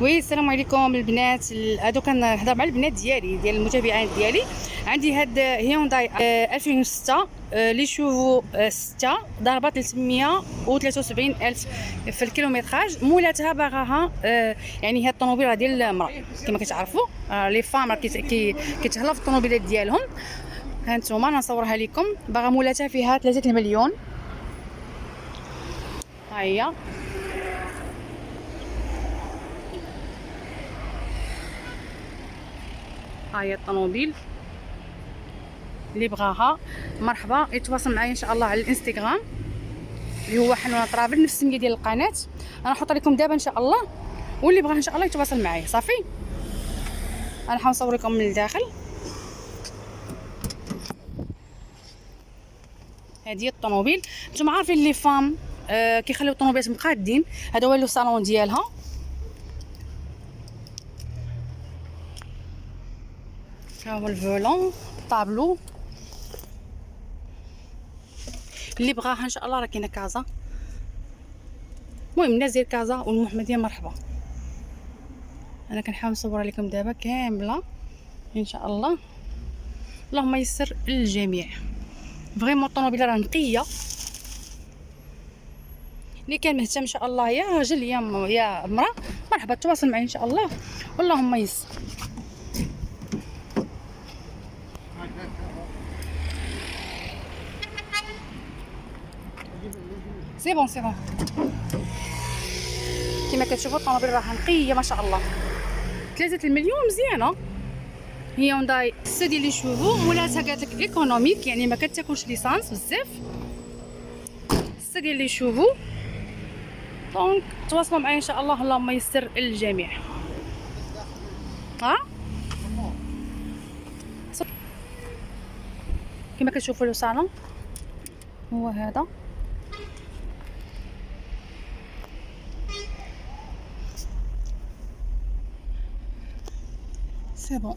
وي السلام عليكم البنات. هادو كنهضر مع البنات ديال المتابعين ديالي. عندي هاد هيونداي 2006 لي شوفو 6 ضربه 373 الف في الكيلومتراج. مولاتها باغاها يعني هاد الطوموبيل راه ديال المراه كما كتعرفوا. لي فام راه كيتهلاو في الطوموبيلات ديالهم. ها نتوما نصورها لكم. باغا مولاتها فيها 3 المليون. ها هي ها هي الطوموبيل. اللي بغاها مرحبا يتواصل معايا ان شاء الله على الانستغرام اللي هو حنونه طرابل، نفس السميه ديال القناه. انا نحط لكم دابا ان شاء الله، واللي بغا ان شاء الله يتواصل معايا صافي. انا حنصور لكم من الداخل. هذه الطوموبيل نتوما عارفين لي فام كيخليو الطوموبيلات مقادين. هذا هو الصالون ديالها. ها هو الفولون طابلو. اللي بغاها ان شاء الله راه كاينه كازا. المهم الناس ديال كازا والمحمديه مرحبا. انا كنحاول نصور لكم دابا كامله ان شاء الله. اللهم يسر للجميع. فريمون الطوموبيله راه نقيه. اللي كان مهتم ان شاء الله يا راجل يا امراه مرحبا تواصل معي ان شاء الله. اللهم يسر. سي بون كما كتشوفوا الطوموبيل راه نقيه ما شاء الله. 3 المليون مزيانه. هيونداي 6 ديال لي شوفو. مولاتها قالت لك ايكونوميك يعني ما كتاكلش ليسانس بزاف. 6 ديال لي شوفو. دونك تواصلوا معايا ان شاء الله. اللهم يسر للجميع. ها كما كتشوفوا لو صالون هو هذا. سي بون